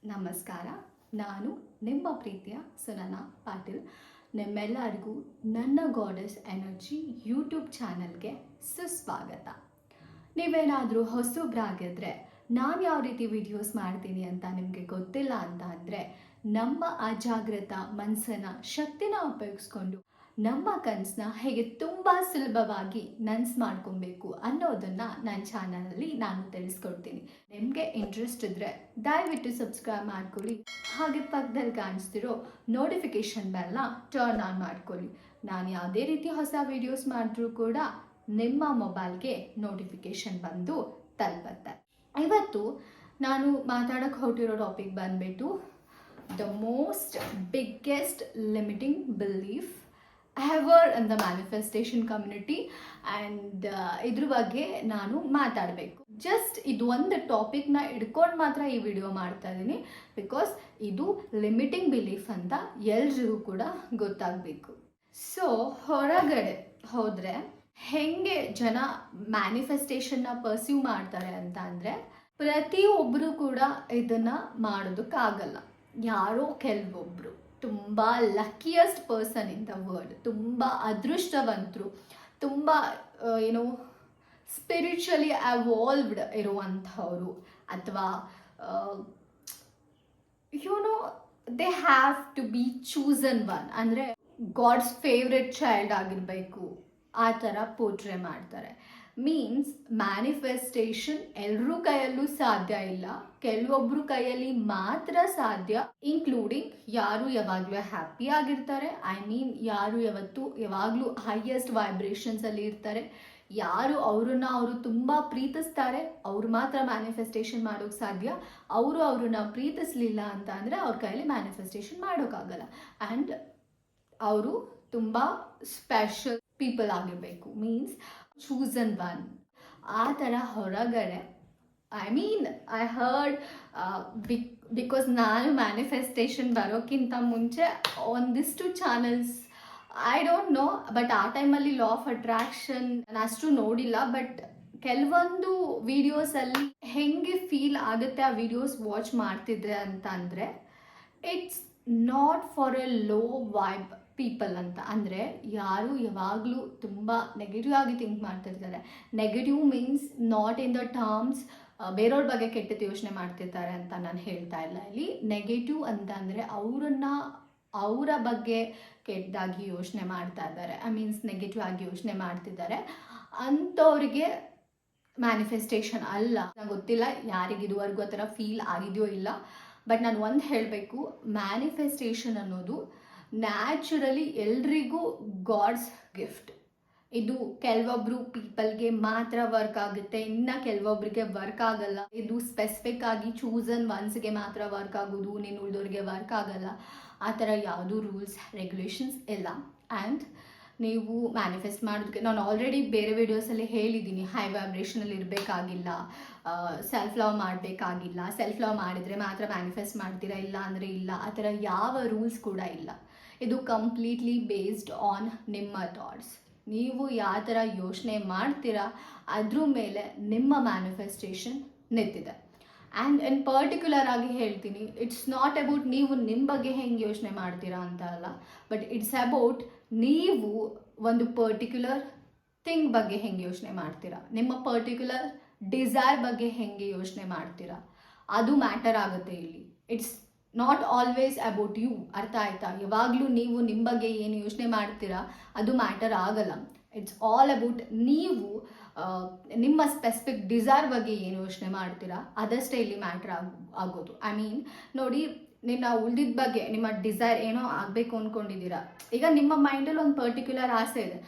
ನಮಸ್ಕಾರ. ನಾನು ನಿಮ್ಮ ಪ್ರೀತಿಯ ಸುನನಾ ಪಾಟೀಲ್. ನಿಮ್ಮೆಲ್ಲರಿಗೂ ನನ್ನ ಗಾಡೆಸ್ ಎನರ್ಜಿ ಯೂಟ್ಯೂಬ್ ಚಾನಲ್ಗೆ ಸುಸ್ವಾಗತ. ನೀವೇನಾದರೂ ಹೊಸಬ್ರಾಗಿದ್ದರೆ ನಾನು ಯಾವ ರೀತಿ ವಿಡಿಯೋಸ್ ಮಾಡ್ತೀನಿ ಅಂತ ನಿಮಗೆ ಗೊತ್ತಿಲ್ಲ ಅಂತ ಅಂದರೆ, ನಮ್ಮ ಅಜಾಗೃತ ಮನಸ್ಸನ್ನು ಶಕ್ತಿನ ಉಪಯೋಗಿಸ್ಕೊಂಡು ನಮ್ಮ ಕನಸನ್ನ ಹೇಗೆ ತುಂಬ ಸುಲಭವಾಗಿ ನನಸು ಮಾಡ್ಕೊಬೇಕು ಅನ್ನೋದನ್ನು ನನ್ನ ಚಾನಲಲ್ಲಿ ನಾನು ತಿಳಿಸ್ಕೊಡ್ತೀನಿ. ನಿಮಗೆ ಇಂಟ್ರೆಸ್ಟ್ ಇದ್ದರೆ ದಯವಿಟ್ಟು ಸಬ್ಸ್ಕ್ರೈಬ್ ಮಾಡ್ಕೊಳ್ಳಿ. ಹಾಗೆ ಪಕ್ಕದಲ್ಲಿ ಕಾಣಿಸ್ತಿರೋ ನೋಟಿಫಿಕೇಷನ್ ಬೆಲ್ನ ಟರ್ನ್ ಆನ್ ಮಾಡ್ಕೊಳ್ಳಿ. ನಾನು ಯಾವುದೇ ರೀತಿ ಹೊಸ ವಿಡಿಯೋಸ್ ಮಾಡಿದ್ರೂ ಕೂಡ ನಿಮ್ಮ ಮೊಬೈಲ್ಗೆ ನೋಟಿಫಿಕೇಷನ್ ಬಂದು ತಲುಪುತ್ತೆ. ಇವತ್ತು ನಾನು ಮಾತಾಡೋಕ್ಕೆ ಹೊರಟಿರೋ ಟಾಪಿಕ್ ಬಂದುಬಿಟ್ಟು the most biggest limiting belief ever in the manifestation community. And ಇದ್ರ ಬಗ್ಗೆ ನಾನು ಮಾತಾಡಬೇಕು. ಜಸ್ಟ್ ಇದು ಒಂದು ಟಾಪಿಕ್ನ ಹಿಡ್ಕೊಂಡು ಮಾತ್ರ ಈ ವಿಡಿಯೋ ಮಾಡ್ತಾ ಇದ್ದೀನಿ, ಬಿಕಾಸ್ ಇದು ಲಿಮಿಟಿಂಗ್ ಬಿಲೀಫ್ ಅಂತ ಎಲ್ರಿಗೂ ಕೂಡ ಗೊತ್ತಾಗಬೇಕು. ಸೊ ಹೊರಗಡೆ ಹೋದರೆ ಹೆಂಗೆ ಜನ ಮ್ಯಾನಿಫೆಸ್ಟೇಷನ್ನ ಪರ್ಸ್ಯೂ ಮಾಡ್ತಾರೆ ಅಂತ ಅಂದರೆ, ಪ್ರತಿಯೊಬ್ಬರು ಕೂಡ ಇದನ್ನು ಮಾಡೋದಕ್ಕಾಗಲ್ಲ. ಯಾರೋ ಕೆಲವೊಬ್ಬರು ತುಂಬ luckiest person in the world, ತುಂಬ ಅದೃಷ್ಟವಂತರು, ತುಂಬ ಸ್ಪಿರಿಚುವಲಿ ಅವಾಲ್ವ್ಡ್ ಇರುವಂಥವರು, ಅಥವಾ they have to be chosen one, ಅಂದರೆ ಗಾಡ್ಸ್ ಫೇವ್ರೆಟ್ ಚೈಲ್ಡ್ ಆಗಿರಬೇಕು, ಆ ಥರ ಪೋರ್ಟ್ರೇ ಮಾಡ್ತಾರೆ. ಮೀನ್ಸ್ ಮ್ಯಾನಿಫೆಸ್ಟೇಷನ್ ಎಲ್ಲರೂ ಕೈಯಲ್ಲೂ ಸಾಧ್ಯ ಇಲ್ಲ, ಕೆಲವೊಬ್ಬರು ಕೈಯಲ್ಲಿ ಮಾತ್ರ ಸಾಧ್ಯ. ಇನ್ಕ್ಲೂಡಿಂಗ್ ಯಾರು ಯಾವಾಗಲೂ ಹ್ಯಾಪಿ ಆಗಿರ್ತಾರೆ, ಯಾರು ಯಾವಾಗಲೂ ಹೈಯೆಸ್ಟ್ ವೈಬ್ರೇಷನ್ಸಲ್ಲಿ ಇರ್ತಾರೆ, ಯಾರು ಅವರು ತುಂಬ ಪ್ರೀತಿಸ್ತಾರೆ ಅವರು ಮಾತ್ರ ಮ್ಯಾನಿಫೆಸ್ಟೇಷನ್ ಮಾಡೋಕ್ಕೆ ಸಾಧ್ಯ. ಅವ್ರನ್ನ ಪ್ರೀತಿಸ್ಲಿಲ್ಲ ಅಂತ ಅಂದರೆ ಅವ್ರ ಕೈಯಲ್ಲಿ ಮ್ಯಾನಿಫೆಸ್ಟೇಷನ್ ಮಾಡೋಕ್ಕಾಗಲ್ಲ. ಆ್ಯಂಡ್ ಅವರು ತುಂಬ ಸ್ಪೆಷಲ್ ಪೀಪಲ್ ಆಗಿರಬೇಕು, ಮೀನ್ಸ್ ಚೂಸನ್ ಒನ್. ಆ ಥರ ಹೊರಗಡೆ ಐ ಹರ್ಡ್ ಬಿಕಾಸ್ ನಾನು ಮ್ಯಾನಿಫೆಸ್ಟೇಷನ್ ಬರೋಕ್ಕಿಂತ ಮುಂಚೆ ಒಂದಿಷ್ಟು channels, I don't know, but ಆ ಟೈಮಲ್ಲಿ ಲಾ ಆಫ್ ಅಟ್ರಾಕ್ಷನ್ ನಾನು ಅಷ್ಟು ನೋಡಿಲ್ಲ. ಬಟ್ ಕೆಲವೊಂದು ವಿಡಿಯೋಸಲ್ಲಿ ಹೆಂಗೆ ಫೀಲ್ ಆಗುತ್ತೆ ಆ ವಿಡಿಯೋಸ್ ವಾಚ್ ಮಾಡ್ತಿದ್ರೆ ಅಂತ ಅಂದರೆ, it's not for A low vibe people ಅಂತ. ಅಂದರೆ ಯಾರು ಯಾವಾಗಲೂ ತುಂಬ ನೆಗೆಟಿವ್ ಆಗಿ ಥಿಂಕ್ ಮಾಡ್ತಿರ್ತಾರೆ. Negative means not in the terms ಬೇರೆಯವ್ರ ಬಗ್ಗೆ ಕೆಟ್ಟದ್ದು ಯೋಚನೆ ಮಾಡ್ತಿರ್ತಾರೆ ಅಂತ ನಾನು ಹೇಳ್ತಾ ಇಲ್ಲ. ಇಲ್ಲಿ ನೆಗೆಟಿವ್ ಅಂತ ಅಂದರೆ ಅವರ ಬಗ್ಗೆ ಕೆಟ್ಟದಾಗಿ ಯೋಚನೆ ಮಾಡ್ತಾ ಇದ್ದಾರೆ, ನೆಗೆಟಿವ್ ಆಗಿ ಯೋಚನೆ ಮಾಡ್ತಿದ್ದಾರೆ ಅಂಥವ್ರಿಗೆ ಮ್ಯಾನಿಫೆಸ್ಟೇಷನ್ ಅಲ್ಲ. ನಂಗೆ ಗೊತ್ತಿಲ್ಲ ಯಾರಿಗೆ ಇದುವರೆಗೂ ಆ ಥರ ಫೀಲ್ ಆಗಿದೆಯೋ ಇಲ್ಲ. ಬಟ್ ನಾನು ಒಂದು ಹೇಳಬೇಕು, ಮ್ಯಾನಿಫೆಸ್ಟೇಷನ್ ಅನ್ನೋದು ನ್ಯಾಚುರಲಿ ಎಲ್ರಿಗೂ ಗಾಡ್ಸ್ ಗಿಫ್ಟ್. ಇದು ಕೆಲವೊಬ್ಬರು ಪೀಪಲ್ಗೆ ಮಾತ್ರ ವರ್ಕ್ ಆಗುತ್ತೆ, ಇನ್ನು ಕೆಲವೊಬ್ಬರಿಗೆ ವರ್ಕ್ ಆಗಲ್ಲ. ಇದು ಸ್ಪೆಸಿಫಿಕ್ ಆಗಿ ಚೂಸನ್ ಒನ್ಸ್ಗೆ ಮಾತ್ರ ವರ್ಕ್ ಆಗೋದು, ನೀನು ಉಳಿದವ್ರಿಗೆ ವರ್ಕ್ ಆಗಲ್ಲ. ಆ ಥರ ಯಾವುದೂ ರೂಲ್ಸ್ ರೆಗ್ಯುಲೇಷನ್ಸ್ ಇಲ್ಲ. ಆ್ಯಂಡ್ ನೀವು ಮ್ಯಾನಿಫೆಸ್ಟ್ ಮಾಡೋದಕ್ಕೆ ನಾನು ಆಲ್ರೆಡಿ ಬೇರೆ ವಿಡಿಯೋಸಲ್ಲಿ ಹೇಳಿದ್ದೀನಿ, ಹೈ ವೈಬ್ರೇಷನಲ್ಲಿ ಇರಬೇಕಾಗಿಲ್ಲ, ಸೆಲ್ಫ್ ಲವ್ ಮಾಡಬೇಕಾಗಿಲ್ಲ, ಸೆಲ್ಫ್ ಲವ್ ಮಾಡಿದರೆ ಮಾತ್ರ ಮ್ಯಾನಿಫೆಸ್ಟ್ ಮಾಡ್ತೀರಾ, ಇಲ್ಲ ಅಂದರೆ ಇಲ್ಲ. ಆ ಥರ ಯಾವ ರೂಲ್ಸ್ ಕೂಡ ಇಲ್ಲ. ಇದು ಕಂಪ್ಲೀಟ್ಲಿ ಬೇಸ್ಡ್ ಆನ್ ನಿಮ್ಮ ಥಾಟ್ಸ್. ನೀವು ಯಾವ ಥರ ಯೋಚನೆ ಮಾಡ್ತೀರಾ ಅದ್ರ ಮೇಲೆ ನಿಮ್ಮ ಮ್ಯಾನಿಫೆಸ್ಟೇಷನ್ ನಿಂತಿದೆ. ಆ್ಯಂಡ್ ಇನ್ ಪರ್ಟಿಕ್ಯುಲರ್ ಆಗಿ ಹೇಳ್ತೀನಿ, ಇಟ್ಸ್ ನಾಟ್ ಅಬೌಟ್ ನೀವು ನಿಮ್ಮ ಬಗ್ಗೆ ಹೆಂಗೆ ಯೋಚನೆ ಮಾಡ್ತೀರಾ ಅಂತ ಅಲ್ಲ, ಬಟ್ ಇಟ್ಸ್ ಅಬೌಟ್ ನೀವು ಒಂದು ಪರ್ಟಿಕ್ಯುಲರ್ ಥಿಂಗ್ ಬಗ್ಗೆ ಹೆಂಗೆ ಯೋಚನೆ ಮಾಡ್ತೀರಾ, ನಿಮ್ಮ ಪರ್ಟಿಕ್ಯುಲರ್ ಡಿಸೈರ್ ಬಗ್ಗೆ ಹೆಂಗೆ ಯೋಚನೆ ಮಾಡ್ತೀರಾ, ಅದು ಮ್ಯಾಟರ್ ಆಗುತ್ತೆ ಇಲ್ಲಿ. It's not always about you. ಅರ್ಥ ಆಯ್ತಾ? ಯಾವಾಗಲೂ ನೀವು ನಿಮ್ಮ ಬಗ್ಗೆ ಏನು ಯೋಚನೆ ಮಾಡ್ತೀರಾ ಅದು ಮ್ಯಾಟರ್ ಆಗಲ್ಲ. ಇಟ್ಸ್ ಆಲ್ ಅಬೌಟ್ ನೀವು ನಿಮ್ಮ ಸ್ಪೆಸಿಫಿಕ್ ಡಿಸೈರ್ ಬಗ್ಗೆ ಏನು ಯೋಚನೆ ಮಾಡ್ತೀರಾ ಅದಷ್ಟೇ ಇಲ್ಲಿ ಮ್ಯಾಟರ್ ಆಗೋದು. ನೋಡಿ, ನಿನ್ನ ಉಳಿದಿದ್ದ ಬಗ್ಗೆ ನಿಮ್ಮ ಡಿಸೈರ್ ಏನೋ ಆಗಬೇಕು ಅಂದ್ಕೊಂಡಿದ್ದೀರಾ. ಈಗ ನಿಮ್ಮ ಮೈಂಡಲ್ಲಿ ಒಂದು ಪರ್ಟಿಕ್ಯುಲರ್ ಆಸೆ ಇದೆ,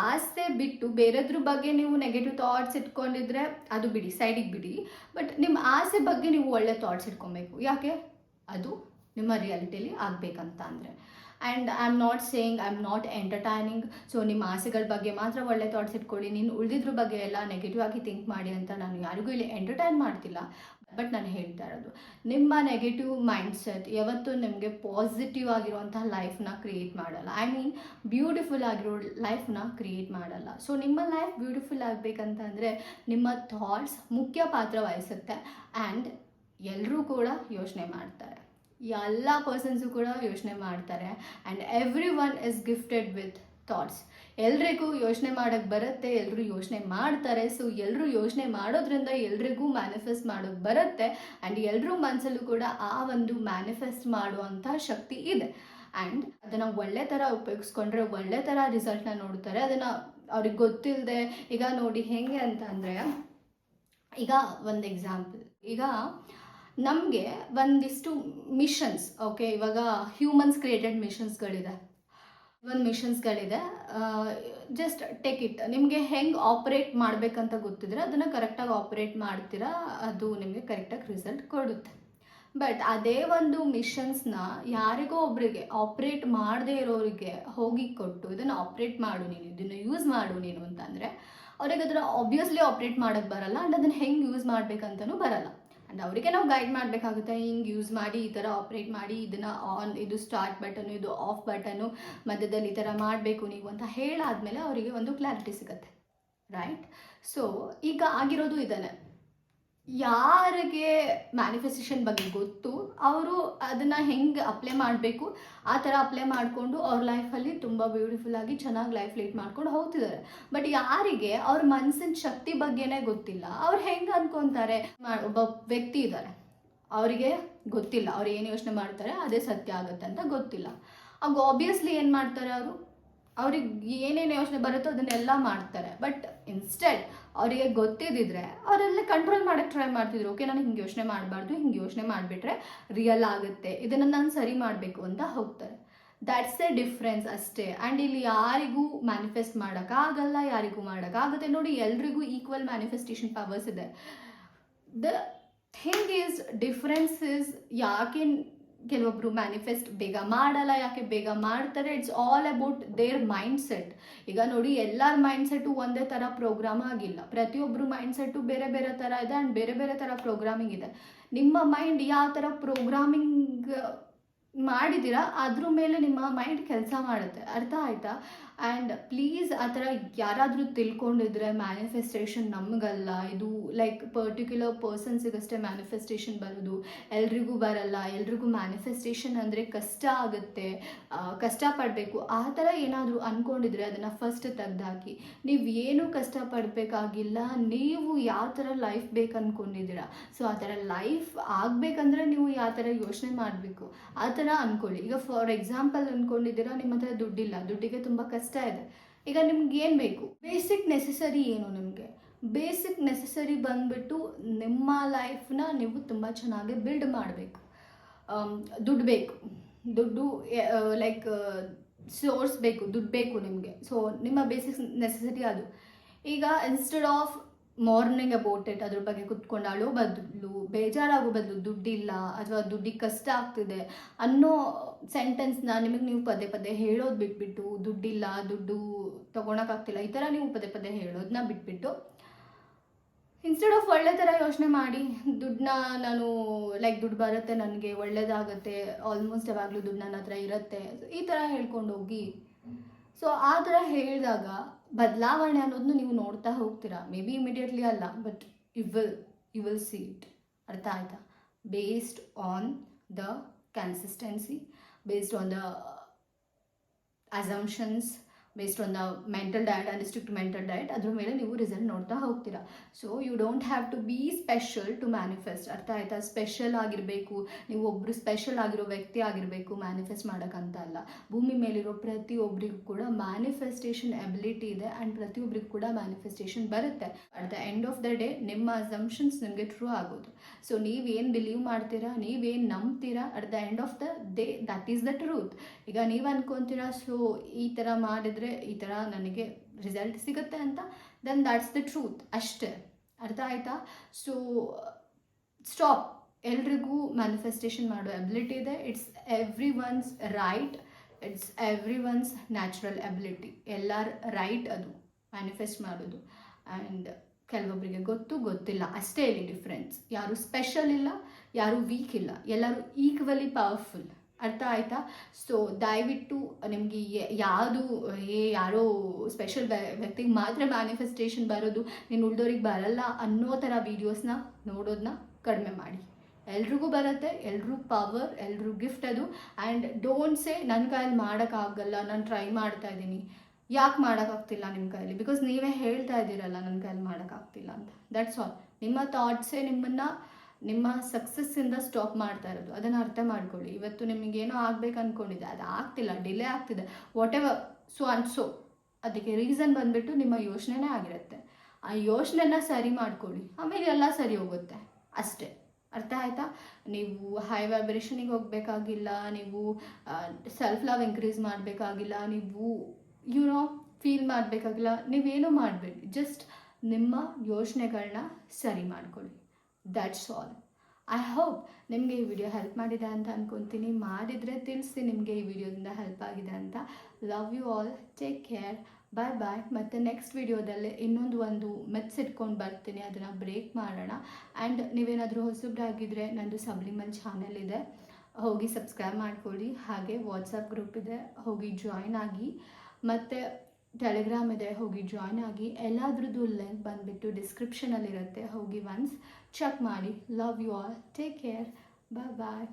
ಆಸೆ ಬಿಟ್ಟು ಬೇರೆದ್ರ ಬಗ್ಗೆ ನೀವು ನೆಗೆಟಿವ್ ಥಾಟ್ಸ್ ಇಟ್ಕೊಂಡಿದ್ರೆ ಅದು ಬಿಡಿ, ಸೈಡಿಗೆ ಬಿಡಿ. ಬಟ್ ನಿಮ್ಮ ಆಸೆ ಬಗ್ಗೆ ನೀವು ಒಳ್ಳೆ ಥಾಟ್ಸ್ ಇಟ್ಕೊಬೇಕು. ಯಾಕೆ? ಅದು ನಿಮ್ಮ ರಿಯಾಲಿಟಿಯಲ್ಲಿ ಆಗಬೇಕಂತ ಅಂದರೆ. And I am not saying, I am not entertaining. So ನಿಮ್ಮ ಆಸೆಗಳ ಬಗ್ಗೆ ಮಾತ್ರ ಒಳ್ಳೆ ಥಾಟ್ಸ್ ಇಟ್ಕೊಳ್ಳಿ, ನೀನು ಉಳಿದಿದ್ರ ಬಗ್ಗೆ ಎಲ್ಲ ನೆಗೆಟಿವ್ ಆಗಿ ಥಿಂಕ್ ಮಾಡಿ ಅಂತ ನಾನು ಯಾರಿಗೂ ಇಲ್ಲಿ ಎಂಟರ್ಟೈನ್ ಮಾಡ್ತಿಲ್ಲ. ಬಟ್ ನಾನು ಹೇಳ್ತಾ ಇರೋದು, ನಿಮ್ಮ ನೆಗೆಟಿವ್ ಮೈಂಡ್ಸೆಟ್ ಯಾವತ್ತೂ ನಿಮಗೆ ಪಾಸಿಟಿವ್ ಆಗಿರುವಂಥ ಲೈಫ್ನ ಕ್ರಿಯೇಟ್ ಮಾಡಲ್ಲ. ಬ್ಯೂಟಿಫುಲ್ ಆಗಿರೋ ಲೈಫ್ನ ಕ್ರಿಯೇಟ್ ಮಾಡಲ್ಲ. ಸೊ ನಿಮ್ಮ ಲೈಫ್ ಬ್ಯೂಟಿಫುಲ್ ಆಗಬೇಕಂತಂದರೆ ನಿಮ್ಮ ಥಾಟ್ಸ್ ಮುಖ್ಯ ಪಾತ್ರ ವಹಿಸುತ್ತೆ. ಆ್ಯಂಡ್ ಎಲ್ಲರೂ ಕೂಡ ಯೋಚನೆ ಮಾಡ್ತಾರೆ, ಎಲ್ಲ ಪರ್ಸನ್ಸು ಕೂಡ ಯೋಚನೆ ಮಾಡ್ತಾರೆ. And every one is gifted with thoughts. ಎಲ್ರಿಗೂ ಯೋಚನೆ ಮಾಡೋಕ್ಕೆ ಬರುತ್ತೆ, ಎಲ್ಲರೂ ಯೋಚನೆ ಮಾಡ್ತಾರೆ. ಸೊ ಎಲ್ಲರೂ ಯೋಚನೆ ಮಾಡೋದ್ರಿಂದ ಎಲ್ರಿಗೂ ಮ್ಯಾನಿಫೆಸ್ಟ್ ಮಾಡೋಕ್ಕೆ ಬರುತ್ತೆ. ಆ್ಯಂಡ್ ಎಲ್ಲರೂ ಮನಸ್ಸಲ್ಲೂ ಕೂಡ ಆ ಒಂದು ಮ್ಯಾನಿಫೆಸ್ಟ್ ಮಾಡುವಂಥ ಶಕ್ತಿ ಇದೆ. ಆ್ಯಂಡ್ ಅದನ್ನು ಒಳ್ಳೆ ಥರ ಉಪಯೋಗಿಸ್ಕೊಂಡ್ರೆ ಒಳ್ಳೆ ಥರ ರಿಸಲ್ಟ್ನ ನೋಡ್ತಾರೆ. ಅದನ್ನು ಅವ್ರಿಗೆ ಗೊತ್ತಿಲ್ಲದೆ, ಈಗ ನೋಡಿ ಹೆಂಗೆ ಅಂತ ಅಂದರೆ, ಈಗ ಒಂದು ಎಕ್ಸಾಂಪಲ್, ಈಗ ನಮಗೆ ಒಂದಿಷ್ಟು ಮಿಷನ್ಸ್, ಓಕೆ, ಇವಾಗ ಹ್ಯೂಮನ್ಸ್ ಕ್ರಿಯೇಟೆಡ್ ಮಿಷನ್ಸ್ಗಳಿದೆ, ಮಿಷನ್ಸ್ಗಳಿದೆ. ಜಸ್ಟ್ ಟೇಕ್ ಇಟ್, ನಿಮಗೆ ಹೆಂಗೆ ಆಪ್ರೇಟ್ ಮಾಡಬೇಕಂತ ಗೊತ್ತಿದ್ರೆ ಅದನ್ನು ಕರೆಕ್ಟಾಗಿ ಆಪ್ರೇಟ್ ಮಾಡ್ತೀರಾ, ಅದು ನಿಮಗೆ ಕರೆಕ್ಟಾಗಿ ರಿಸಲ್ಟ್ ಕೊಡುತ್ತೆ. ಬಟ್ ಅದೇ ಒಂದು ಮಿಷನ್ಸ್ನ ಯಾರಿಗೋ ಒಬ್ಬರಿಗೆ ಆಪ್ರೇಟ್ ಮಾಡದೇ ಇರೋರಿಗೆ ಹೋಗಿ ಕೊಟ್ಟು ಇದನ್ನು ಆಪ್ರೇಟ್ ಮಾಡು ನೀನು, ಇದನ್ನು ಯೂಸ್ ಮಾಡು ನೀನು ಅಂತಂದರೆ ಅವ್ರಿಗೆ ಅದನ್ನು ಆಬ್ವಿಯಸ್ಲಿ ಆಪ್ರೇಟ್ ಮಾಡೋಕ್ಕೆ ಬರಲ್ಲ. ಆ್ಯಂಡ್ ಅದನ್ನು ಹೆಂಗೆ ಯೂಸ್ ಮಾಡಬೇಕಂತನೂ ಬರಲ್ಲ. ಆ್ಯಂಡ್ ಅವರಿಗೆ ನಾವು ಗೈಡ್ ಮಾಡಬೇಕಾಗುತ್ತೆ, ಹಿಂಗೆ ಯೂಸ್ ಮಾಡಿ, ಈ ಥರ ಆಪ್ರೇಟ್ ಮಾಡಿ, ಇದನ್ನು ಆನ್, ಇದು ಸ್ಟಾರ್ಟ್ ಬಟನು, ಇದು ಆಫ್ ಬಟನು, ಮಧ್ಯದಲ್ಲಿ ಈ ಥರ ಮಾಡಬೇಕು ನೀವು ಅಂತ ಹೇಳಾದ್ಮೇಲೆ ಅವರಿಗೆ ಒಂದು ಕ್ಲಾರಿಟಿ ಸಿಗುತ್ತೆ, ರೈಟ್? ಸೊ ಈಗ ಆಗಿರೋದು ಇದನ್ನೇ, ಯಾರಿಗೆ ಮ್ಯಾನಿಫೆಸ್ಟೇಷನ್ ಬಗ್ಗೆ ಗೊತ್ತು ಅವರು ಅದನ್ನು ಹೆಂಗೆ ಅಪ್ಲೈ ಮಾಡಬೇಕು ಆ ಥರ ಅಪ್ಲೈ ಮಾಡಿಕೊಂಡು ಅವ್ರ ಲೈಫಲ್ಲಿ ತುಂಬ ಬ್ಯೂಟಿಫುಲ್ಲಾಗಿ ಚೆನ್ನಾಗಿ ಲೈಫ್ ಲೀಡ್ ಮಾಡ್ಕೊಂಡು ಹೋಗ್ತಿದ್ದಾರೆ. ಬಟ್ ಯಾರಿಗೆ ಅವ್ರ ಮನಸ್ಸಿನ ಶಕ್ತಿ ಬಗ್ಗೆನೇ ಗೊತ್ತಿಲ್ಲ, ಅವ್ರು ಹೆಂಗೆ ಅನ್ಕೊತಾರೆ, ಒಬ್ಬ ವ್ಯಕ್ತಿ ಇದ್ದಾರೆ, ಅವರಿಗೆ ಗೊತ್ತಿಲ್ಲ ಅವ್ರು ಏನು ಯೋಚನೆ ಮಾಡ್ತಾರೆ ಅದೇ ಸತ್ಯ ಆಗುತ್ತೆ ಅಂತ ಗೊತ್ತಿಲ್ಲ. ಆಗ ಆಬ್ವಿಯಸ್ಲಿ ಏನು ಮಾಡ್ತಾರೆ, ಅವ್ರಿಗೆ ಏನೇನು ಯೋಚನೆ ಬರುತ್ತೋ ಅದನ್ನೆಲ್ಲ ಮಾಡ್ತಾರೆ. ಬಟ್ ಇನ್ಸ್ಟೆಡ್ ಅವರಿಗೆ ಗೊತ್ತಿದ್ದಿದ್ರೆ ಅವರೆಲ್ಲ ಕಂಟ್ರೋಲ್ ಮಾಡೋಕ್ಕೆ ಟ್ರೈ ಮಾಡ್ತಿದ್ರು. ಓಕೆ, ನಾನು ಹಿಂಗೆ ಯೋಚನೆ ಮಾಡಬಾರ್ದು, ಹಿಂಗೆ ಯೋಚನೆ ಮಾಡಿಬಿಟ್ರೆ ರಿಯಲ್ ಆಗುತ್ತೆ, ಇದನ್ನು ನಾನು ಸರಿ ಮಾಡಬೇಕು ಅಂತ ಹೋಗ್ತಾರೆ. ದ್ಯಾಟ್ಸ್ ಎ ಡಿಫ್ರೆನ್ಸ್ ಅಷ್ಟೇ. ಆ್ಯಂಡ್ ಇಲ್ಲಿ ಯಾರಿಗೂ ಮ್ಯಾನಿಫೆಸ್ಟ್ ಮಾಡೋಕ್ಕಾಗಲ್ಲ, ಯಾರಿಗೂ ಮಾಡೋಕ್ಕಾಗುತ್ತೆ. ನೋಡಿ, ಎಲ್ರಿಗೂ ಈಕ್ವಲ್ ಮ್ಯಾನಿಫೆಸ್ಟೇಷನ್ ಪವರ್ಸ್ ಇದೆ. The thing is, difference is ಯಾಕೆ ಕೆಲವೊಬ್ಬರು ಮ್ಯಾನಿಫೆಸ್ಟ್ ಬೇಗ ಮಾಡಲ್ಲ, ಯಾಕೆ ಬೇಗ ಮಾಡ್ತಾರೆ, it's all about their mind set. ಈಗ ನೋಡಿ, ಎಲ್ಲರ ಮೈಂಡ್ ಸೆಟ್ಟು ಒಂದೇ ಥರ ಪ್ರೋಗ್ರಾಮ್ ಆಗಿಲ್ಲ, ಪ್ರತಿಯೊಬ್ಬರು ಮೈಂಡ್ ಸೆಟ್ಟು ಬೇರೆ ಬೇರೆ ಥರ ಇದೆ. ಆ್ಯಂಡ್ ಬೇರೆ ಬೇರೆ ಥರ ಪ್ರೋಗ್ರಾಮಿಂಗ್ ಇದೆ. ನಿಮ್ಮ ಮೈಂಡ್ ಯಾವ ಥರ ಪ್ರೋಗ್ರಾಮಿಂಗ್ ಮಾಡಿದ್ದೀರಾ ಅದ್ರ ಮೇಲೆ ನಿಮ್ಮ ಮೈಂಡ್ ಕೆಲಸ ಮಾಡುತ್ತೆ, ಅರ್ಥ ಆಯ್ತಾ? ಆ್ಯಂಡ್ ಪ್ಲೀಸ್ ಆ ಥರ ಯಾರಾದರೂ ತಿಳ್ಕೊಂಡಿದ್ರೆ ಮ್ಯಾನಿಫೆಸ್ಟೇಷನ್ ನಮಗಲ್ಲ, ಇದು ಲೈಕ್ ಪರ್ಟಿಕ್ಯುಲರ್ ಪರ್ಸನ್ಸಿಗಷ್ಟೇ ಮ್ಯಾನಿಫೆಸ್ಟೇಷನ್ ಬರೋದು, ಎಲ್ರಿಗೂ ಬರಲ್ಲ, ಎಲ್ರಿಗೂ ಮ್ಯಾನಿಫೆಸ್ಟೇಷನ್ ಅಂದರೆ ಕಷ್ಟ ಆಗುತ್ತೆ, ಕಷ್ಟಪಡಬೇಕು, ಆ ಥರ ಏನಾದರೂ ಅಂದ್ಕೊಂಡಿದ್ರೆ ಅದನ್ನು ಫಸ್ಟ್ ತೆಗ್ದಾಕಿ. ನೀವು ಏನೂ ಕಷ್ಟಪಡಬೇಕಾಗಿಲ್ಲ, ನೀವು ಯಾವ ಥರ ಲೈಫ್ ಬೇಕು ಅಂದ್ಕೊಂಡಿದ್ದೀರಾ, ಸೊ ಆ ಥರ ಲೈಫ್ ಆಗಬೇಕಂದ್ರೆ ನೀವು ಯಾವ ಥರ ಯೋಚನೆ ಮಾಡಬೇಕು ಆ ಥರ ಅಂದ್ಕೊಳ್ಳಿ. ಈಗ ಫಾರ್ ಎಕ್ಸಾಂಪಲ್ ಅಂದ್ಕೊಂಡಿದ್ದೀರಾ ನಿಮ್ಮ ಹತ್ರ ದುಡ್ಡಿಲ್ಲ, ದುಡ್ಡಿಗೆ ತುಂಬ ಕಷ್ಟ ಇದೆ. ಈಗ ನಿಮ್ಗೆ ಏನು ಬೇಕು, ಬೇಸಿಕ್ ನೆಸೆಸರಿ ಏನು, ನಿಮಗೆ ಬೇಸಿಕ್ ನೆಸೆಸರಿ ಬಂದುಬಿಟ್ಟು ನಿಮ್ಮ ಲೈಫ್ನ ನೀವು ತುಂಬ ಚೆನ್ನಾಗಿ ಬಿಲ್ಡ್ ಮಾಡಬೇಕು. ದುಡ್ಡು ಬೇಕು, ದುಡ್ಡು ಲೈಕ್ ಸೋರ್ಸ್ ಬೇಕು, ದುಡ್ಡು ಬೇಕು ನಿಮಗೆ. ಸೊ ನಿಮ್ಮ ಬೇಸಿಕ್ ನೆಸೆಸರಿ ಅದು. ಈಗ instead of morning about it, ಅದ್ರ ಬಗ್ಗೆ ಕುತ್ಕೊಂಡು ಅಳೋ ಬದಲು, ಬೇಜಾರಾಗೋ ಬದಲು, ದುಡ್ಡಿಲ್ಲ ಅಥವಾ ದುಡ್ಡಿಗೆ ಕಷ್ಟ ಆಗ್ತಿದೆ ಅನ್ನೋ ಸೆಂಟೆನ್ಸ್ನ ನಿಮಗೆ ನೀವು ಪದೇ ಪದೇ ಹೇಳೋದು ಬಿಟ್ಬಿಟ್ಟು, ದುಡ್ಡಿಲ್ಲ, ದುಡ್ಡು ತೊಗೊಳಕ್ಕಾಗ್ತಿಲ್ಲ, ಈ ಥರ ನೀವು ಪದೇ ಪದೇ ಹೇಳೋದನ್ನ ಬಿಟ್ಬಿಟ್ಟು ಇನ್ಸ್ಟೆಡ್ ಆಫ್ ಒಳ್ಳೆ ಥರ ಯೋಚನೆ ಮಾಡಿ, ದುಡ್ಡನ್ನ ನಾನು ಲೈಕ್ ದುಡ್ಡು ಬರುತ್ತೆ, ನನಗೆ ಒಳ್ಳೇದಾಗುತ್ತೆ, ಆಲ್ಮೋಸ್ಟ್ ಯಾವಾಗಲೂ ದುಡ್ಡು ನನ್ನ ಹತ್ರ ಇರುತ್ತೆ, ಈ ಥರ ಹೇಳ್ಕೊಂಡು ಹೋಗಿ. ಸೊ ಆ ಥರ ಹೇಳಿದಾಗ ಬದಲಾವಣೆ ಅನ್ನೋದನ್ನು ನೀವು ನೋಡ್ತಾ ಹೋಗ್ತೀರಾ. ಮೇ ಬಿ ಇಮಿಡಿಯೇಟ್ಲಿ ಅಲ್ಲ, but you will see it, ಅರ್ಥ ಆಯ್ತಾ? Based on the consistency, based on the assumptions, based on the mental diet and strict mental diet, ಅದ್ರ ಮೇಲೆ ನೀವು ರಿಸಲ್ಟ್ ನೋಡ್ತಾ ಹೋಗ್ತೀರಾ. So you don't have to be special to manifest, ಅರ್ಥ ಆಯ್ತಾ? Special ಆಗಿರಬೇಕು, ನೀವು ಒಬ್ಬರು ಸ್ಪೆಷಲ್ ಆಗಿರೋ ವ್ಯಕ್ತಿ ಆಗಿರಬೇಕು ಮ್ಯಾನಿಫೆಸ್ಟ್ ಮಾಡೋಕ್ಕಂತ ಅಲ್ಲ. ಭೂಮಿ ಮೇಲಿರೋ ಪ್ರತಿಯೊಬ್ಬರಿಗೂ ಕೂಡ ಮ್ಯಾನಿಫೆಸ್ಟೇಷನ್ ಎಬಿಲಿಟಿ ಇದೆ, ಆ್ಯಂಡ್ ಪ್ರತಿಯೊಬ್ಬರಿಗೂ ಕೂಡ ಮ್ಯಾನಿಫೆಸ್ಟೇಷನ್ ಬರುತ್ತೆ. At the end of the day ನಿಮ್ಮ ಅಸಂಪ್ಷನ್ಸ್ ನಿಮಗೆ ಟ್ರೂ ಆಗೋದು. ಸೊ ನೀವೇನು ಬಿಲೀವ್ ಮಾಡ್ತೀರಾ, ನೀವೇನು ನಂಬ್ತೀರಾ, at the end of the day that is the truth. ಈಗ ನೀವು ಅನ್ಕೊತೀರಾ, ಸೊ ಈ ಥರ ಮಾಡಿದ್ರೆ ಈ ಥರ ನನಗೆ ರಿಸಲ್ಟ್ ಸಿಗುತ್ತೆ ಅಂತ, ದೆನ್ ದ್ಯಾಟ್ಸ್ ದ ಟ್ರೂತ್ ಅಷ್ಟೇ, ಅರ್ಥ ಆಯ್ತಾ? So stop. ಎಲ್ರಿಗೂ ಮ್ಯಾನಿಫೆಸ್ಟೇಷನ್ ಮಾಡೋ ಎಬಿಲಿಟಿ ಇದೆ. It's every once right, it's every once natural ability. ಎಲ್ಲರ ರೈಟ್ ಅದು ಮ್ಯಾನಿಫೆಸ್ಟ್ ಮಾಡೋದು. ಆ್ಯಂಡ್ ಕೆಲವೊಬ್ಬರಿಗೆ ಗೊತ್ತಿಲ್ಲ ಅಷ್ಟೇ ಇಲ್ಲಿ ಡಿಫ್ರೆನ್ಸ್. ಯಾರು ಸ್ಪೆಷಲ್ ಇಲ್ಲ, ಯಾರು ವೀಕ್ ಇಲ್ಲ, ಎಲ್ಲರೂ ಈಕ್ವಲಿ ಪವರ್ಫುಲ್, ಅರ್ಥ ಆಯ್ತಾ? ಸೊ ದಯವಿಟ್ಟು ನಿಮಗೆ ಯಾರೋ ಸ್ಪೆಷಲ್ ವ್ಯಕ್ತಿಗೆ ಮಾತ್ರ ಮ್ಯಾನಿಫೆಸ್ಟೇಷನ್ ಬರೋದು, ನೀನು ಉಳ್ದೋರಿಗೆ ಬರಲ್ಲ ಅನ್ನೋ ಥರ ವೀಡಿಯೋಸ್ನ ನೋಡೋದನ್ನ ಕಡಿಮೆ ಮಾಡಿ. ಎಲ್ರಿಗೂ ಬರುತ್ತೆ, ಎಲ್ರೂ ಪವರ್, ಎಲ್ರೂ ಗಿಫ್ಟ್ ಅದು. ಆ್ಯಂಡ್ ಡೋಂಟ್ ಸೇ ನನ್ನ ಕೈಯಲ್ಲಿ ಮಾಡೋಕ್ಕಾಗಲ್ಲ, ನಾನು ಟ್ರೈ ಮಾಡ್ತಾ ಇದ್ದೀನಿ. ಯಾಕೆ ಮಾಡೋಕ್ಕಾಗ್ತಿಲ್ಲ ನಿಮ್ಮ ಕೈಯಲ್ಲಿ? ಬಿಕಾಸ್ ನೀವೇ ಹೇಳ್ತಾ ಇದ್ದೀರಲ್ಲ ನನ್ನ ಕೈಯಲ್ಲಿ ಮಾಡೋಕ್ಕಾಗ್ತಿಲ್ಲ ಅಂತ. That's all. ನಿಮ್ಮ ಥಾಟ್ಸೇ ನಿಮ್ಮನ್ನು ನಿಮ್ಮ ಸಕ್ಸಸ್ಸಿಂದ ಸ್ಟಾಪ್ ಮಾಡ್ತಾ ಇರೋದು. ಅದನ್ನು ಅರ್ಥ ಮಾಡ್ಕೊಳ್ಳಿ. ಇವತ್ತು ನಿಮಗೇನೋ ಆಗಬೇಕು ಅಂದ್ಕೊಂಡಿದ್ದೆ, ಅದು ಆಗ್ತಿಲ್ಲ, ಡಿಲೇ ಆಗ್ತಿದೆ, ವಾಟ್ ಎವರ್, ಸೊ ಅದಕ್ಕೆ ರೀಸನ್ ಬಂದುಬಿಟ್ಟು ನಿಮ್ಮ ಯೋಚನೆನೇ ಆಗಿರುತ್ತೆ. ಆ ಯೋಚನೆನ ಸರಿ ಮಾಡ್ಕೊಳ್ಳಿ, ಆಮೇಲೆ ಎಲ್ಲ ಸರಿ ಹೋಗುತ್ತೆ ಅಷ್ಟೇ. ಅರ್ಥ ಆಯ್ತಾ? ನೀವು ಹೈ ವೈಬ್ರೇಷನಿಗೆ ಹೋಗಬೇಕಾಗಿಲ್ಲ, ನೀವು ಸೆಲ್ಫ್ ಲವ್ ಇನ್ಕ್ರೀಸ್ ಮಾಡಬೇಕಾಗಿಲ್ಲ, ನೀವು ಫೀಲ್ ಮಾಡಬೇಕಾಗಿಲ್ಲ, ನೀವೇನೂ ಮಾಡಬೇಡಿ. ಜಸ್ಟ್ ನಿಮ್ಮ ಯೋಚನೆಗಳನ್ನ ಸರಿ ಮಾಡ್ಕೊಳ್ಳಿ. That's all. ಐ ಹೋಪ್ ನಿಮಗೆ ಈ ವಿಡಿಯೋ ಹೆಲ್ಪ್ ಮಾಡಿದೆ ಅಂತ ಅಂದ್ಕೊತೀನಿ. ಮಾಡಿದರೆ ತಿಳಿಸಿ ನಿಮಗೆ ಈ ವಿಡಿಯೋದಿಂದ ಹೆಲ್ಪ್ ಆಗಿದೆ ಅಂತ. Love you all, take care, bye bye. ಮತ್ತು ನೆಕ್ಸ್ಟ್ ವಿಡಿಯೋದಲ್ಲಿ ಒಂದು ಮೆತ್ಸ್ ಇಟ್ಕೊಂಡು ಬರ್ತೀನಿ, ಅದನ್ನು ಬ್ರೇಕ್ ಮಾಡೋಣ. ಆ್ಯಂಡ್ ನೀವೇನಾದರೂ ಹೊಸಬ್ರಾಗಿದ್ದರೆ ನಂದು ಸಬ್ಲಿಮಲ್ ಚಾನೆಲ್ ಇದೆ, ಹೋಗಿ ಸಬ್ಸ್ಕ್ರೈಬ್ ಮಾಡ್ಕೊಳ್ಳಿ. ಹಾಗೆ ವಾಟ್ಸಪ್ ಗ್ರೂಪ್ ಇದೆ, ಹೋಗಿ ಜಾಯ್ನ್ ಆಗಿ. ಮತ್ತು ಟೆಲಿಗ್ರಾಮ್ ಇದೆ, ಹೋಗಿ ಜಾಯ್ನ್ ಆಗಿ. ಎಲ್ಲದ್ರದ್ದು ಲಿಂಕ್ ಬಂದುಬಿಟ್ಟು ಡಿಸ್ಕ್ರಿಪ್ಷನಲ್ಲಿರುತ್ತೆ, ಹೋಗಿ ಒನ್ಸ್ ಚೆಕ್ ಮಾಡಿ. Love you all, take care, bye bye.